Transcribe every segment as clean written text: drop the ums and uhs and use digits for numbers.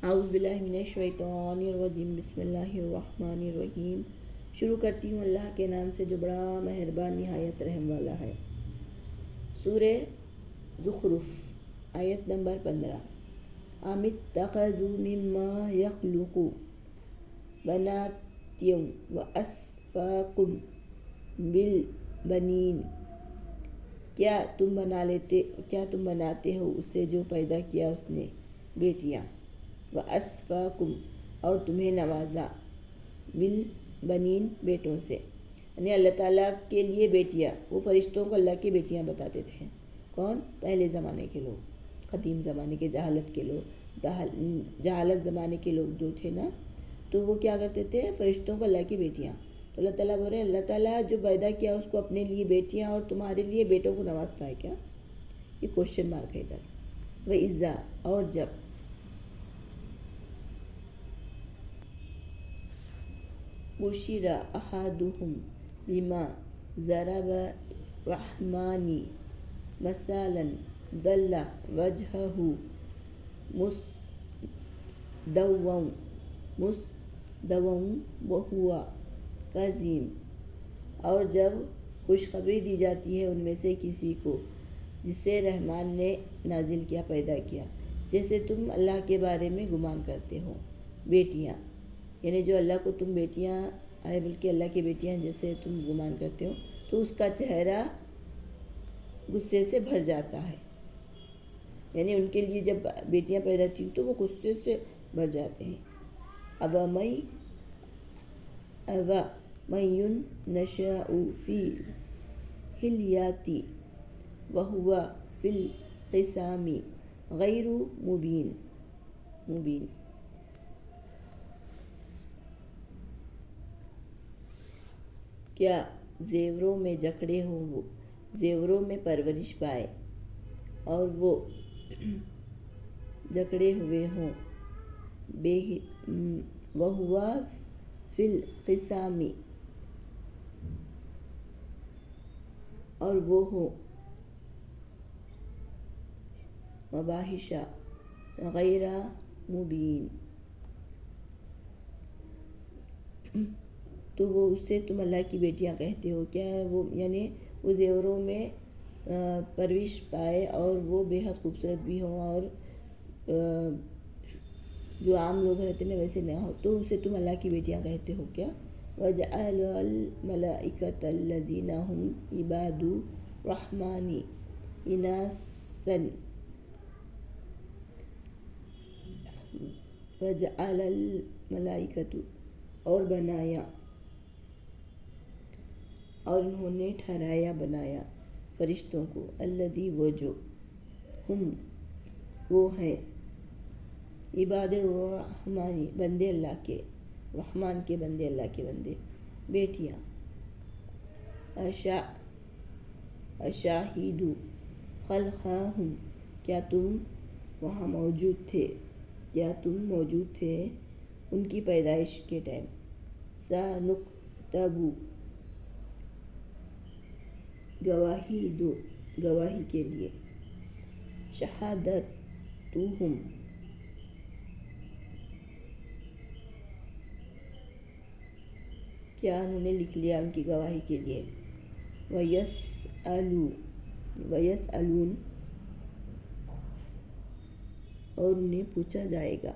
اعوذ باللہ من الشیطان الرجیم، بسم اللہ الرحمن الرحیم۔ شروع کرتی ہوں اللہ کے نام سے جو بڑا مہربان نہایت رحم والا ہے۔ سورہ زخرف آیت نمبر 15۔ ام اتخذوا مما یخلق بنات واسفاکم بالبنین، کیا تم بناتے ہو اسے جو پیدا کیا اس نے بیٹیاں، واسفاکم اور تمہیں نوازا، بالبنین بیٹوں سے، یعنی اللہ تعالیٰ کے لیے بیٹیاں، وہ فرشتوں کو اللہ کی بیٹیاں بتاتے تھے۔ کون؟ پہلے زمانے کے لوگ، قدیم زمانے کے جہالت کے لوگ، جہالت زمانے کے لوگ جو تھے نا، تو وہ کیا کرتے تھے؟ فرشتوں کو اللہ کی بیٹیاں۔ تو اللہ تعالیٰ بول رہے ہیں اللہ تعالیٰ جو پیدا کیا اس کو اپنے لیے بیٹیاں اور تمہارے لیے بیٹوں کو نوازتا ہے کیا؟ یہ کوشچن مارک ہے ادھر۔ وَإِذَا اور جب بشر احدهم بما ضرب الرحمن مثلا ظل وجهه مسودا وهو کظیم، اور جب خوشخبری دی جاتی ہے ان میں سے کسی کو جسے رحمان نے نازل کیا، پیدا کیا، جیسے تم اللہ کے بارے میں گمان کرتے ہو، بیٹیاں، یعنی جو اللہ کو تم بیٹیاں آئے بلکہ اللہ کی بیٹیاں جیسے تم گمان کرتے ہو، تو اس کا چہرہ غصے سے بھر جاتا ہے، یعنی ان کے لیے جب بیٹیاں پیدا تھیں تو وہ غصے سے بھر جاتے ہیں۔ اب من نشاء فی الحلیۃ وہو فی الخصام غیر مبین۔ کیا زیوروں میں جکڑے ہوں، وہ زیوروں میں پرورش پائے اور وہ جکڑے ہوئے ہوں، وہو فی الخصام اور وہ ہو مباحث غیر مبین، تو وہ اس سے تم اللہ کی بیٹیاں کہتے ہو کیا؟ وہ یعنی وہ زیوروں میں پرورش پائے اور وہ بے حد خوبصورت بھی ہوں اور جو عام لوگ رہتے ہیں ویسے نہ ہو، تو اسے تم اللہ کی بیٹیاں کہتے ہو کیا؟ وَجَعَلَ الْمَلَائِكَةَ الَّذِينَ هُمْ عِبَادُ الرَّحْمَنِ إِنَاثًا وَجَعَلَ الْمَلَائِكَةَ اور بنایا، اور انہوں نے ٹھہرایا بنایا فرشتوں کو، الذی وہ جو، ہم وہ ہیں، عباد الرحمن بندے اللہ کے، رحمان کے بندے، اللہ کے بندے، بیٹیاں، اشاہدوا خلقہم کیا تم وہاں موجود تھے، کیا تم موجود تھے ان کی پیدائش کے ٹائم، سنکتب گواہی دو، گواہی کے لیے، شہادتہم کیا انہوں نے لکھ لیا ان کی گواہی کے لیے، وَيَسْأَلُونَ اور انہیں پوچھا جائے گا،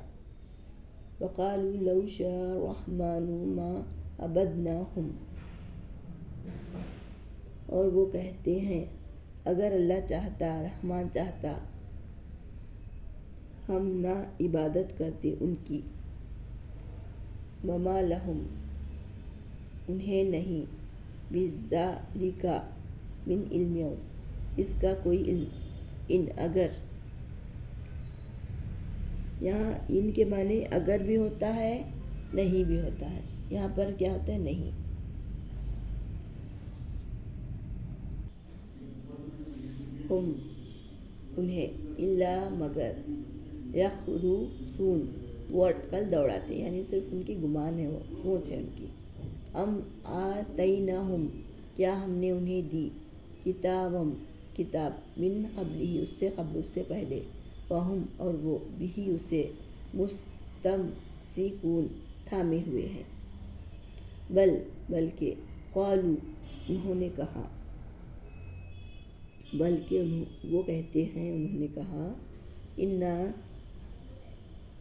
وَقَالُوا لَوْ شَاءَ الرَّحْمَنُ مَا عَبَدْنَاهُمْ اور وہ کہتے ہیں اگر اللہ چاہتا، رحمان چاہتا، ہم نہ عبادت کرتے ان کی، وَمَا لَهُمْ انہیں نہیں، بِذَلِکَ من علم اس کا کوئی علم، ان اگر، یہاں ان کے معنی اگر بھی ہوتا ہے نہیں بھی ہوتا ہے، یہاں پر کیا ہوتا ہے؟ نہیں۔ ہم انہیں، الا مگر، یخرصون وہ اٹکل دوڑاتے، یعنی صرف ان کی گمان ہے، وہ سوچ ہے ان کی۔ ام آتیناہم کیا ہم نے انہیں دی، کتاب، من قبلہ اس سے قبل، اس سے پہلے، فہم اور وہ، بھی اسے، مستمسکون تھامے ہوئے ہیں، بلکہ قالوا انہوں نے کہا، وہ کہتے ہیں، انہوں نے کہا، انا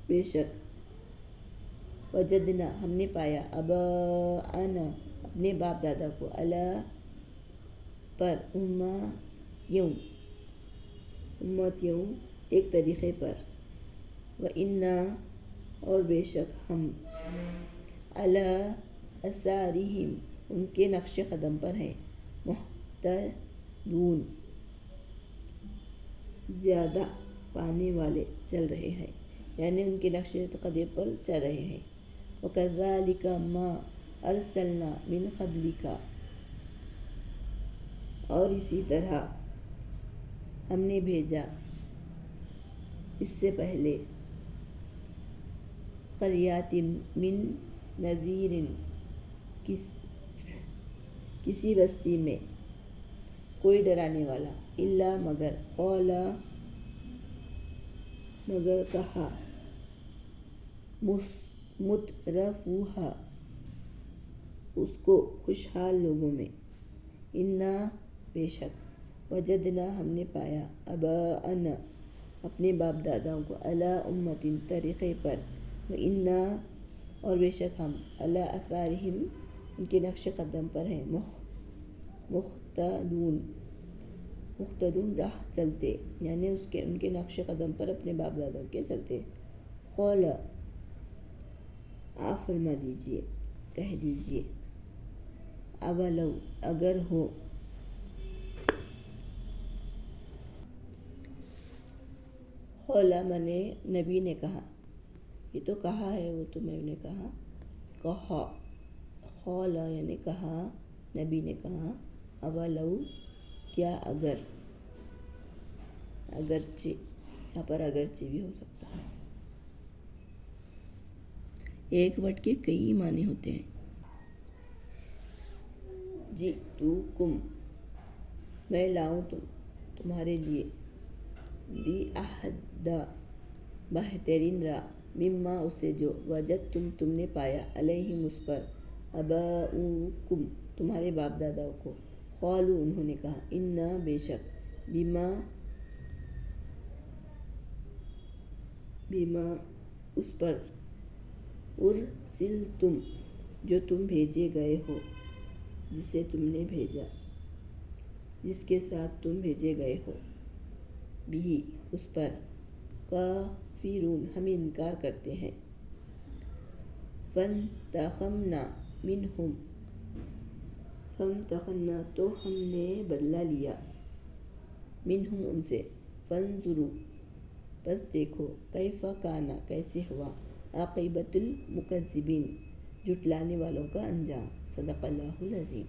بے شک، وجدنا ہم نے پایا، آباءنا اپنے باپ دادا کو، علی پر، امتیوں ایک طریقے پر، وَإِنَّا اور بے شک ہم، علی آثارہم ان کے نقش قدم پر ہیں، مہتدون زیادہ پانے والے چل رہے ہیں، یعنی ان کے نقش قدم پر چل رہے ہیں۔ وَكَذَلِكَ مَا أَرْسَلْنَا مِن قَبْلِكَ اور اسی طرح ہم نے بھیجا اس سے پہلے، قریات من نذیر کسی بستی میں کوئی ڈرانے والا، الا مگر کہا، مترفوہا اس کو خوشحال لوگوں میں، انا بے شک، وجدنا ہم نے پایا، آباءنا اپنے باپ داداؤں کو، علی امت طریقے پر، وَإِنَّا اور بے شک ہم، علی آثارہم ان کے نقش قدم پر ہیں، مہتدون راہ چلتے، یعنی ان کے نقش قدم پر اپنے باپ داداؤں کے چلتے۔ قال آپ فرما دیجئے، کہہ دیجئے، اولو اگر ہو، قال مانے نبی نے کہا، یہ تو کہا ہے، وہ تو میں نے کہا، قال یعنی کہا، نبی نے کہا، اولو کیا اگر، اگرچہ، یہاں پر اگرچہ بھی ہو سکتا ہے، ایک ورڈ کے کئی معنی ہوتے ہیں۔ جئتکم میں لاؤں تمہارے لیے، بِأَحْدَى بہترین راہ، مما اسے جو، وجدتم تم نے پایا، علیہم اس پر، آباؤکم تمہارے باپ داداؤں کو، قالوا انہوں نے کہا، انا بے شک، بما اس پر، ارسلتم جو تم بھیجے گئے ہو، جسے تم نے بھیجا، جس کے ساتھ تم بھیجے گئے ہو، بھی اس پر، کافرون ہم انکار کرتے ہیں، فانتقمنا منہم تو ہم نے بدلہ لیا، منہم ان سے، فانظروا پس دیکھو، کیف کان کیسے ہوا، عاقبۃ المکذبین جھٹلانے والوں کا انجام۔ صدق اللہ العظیم۔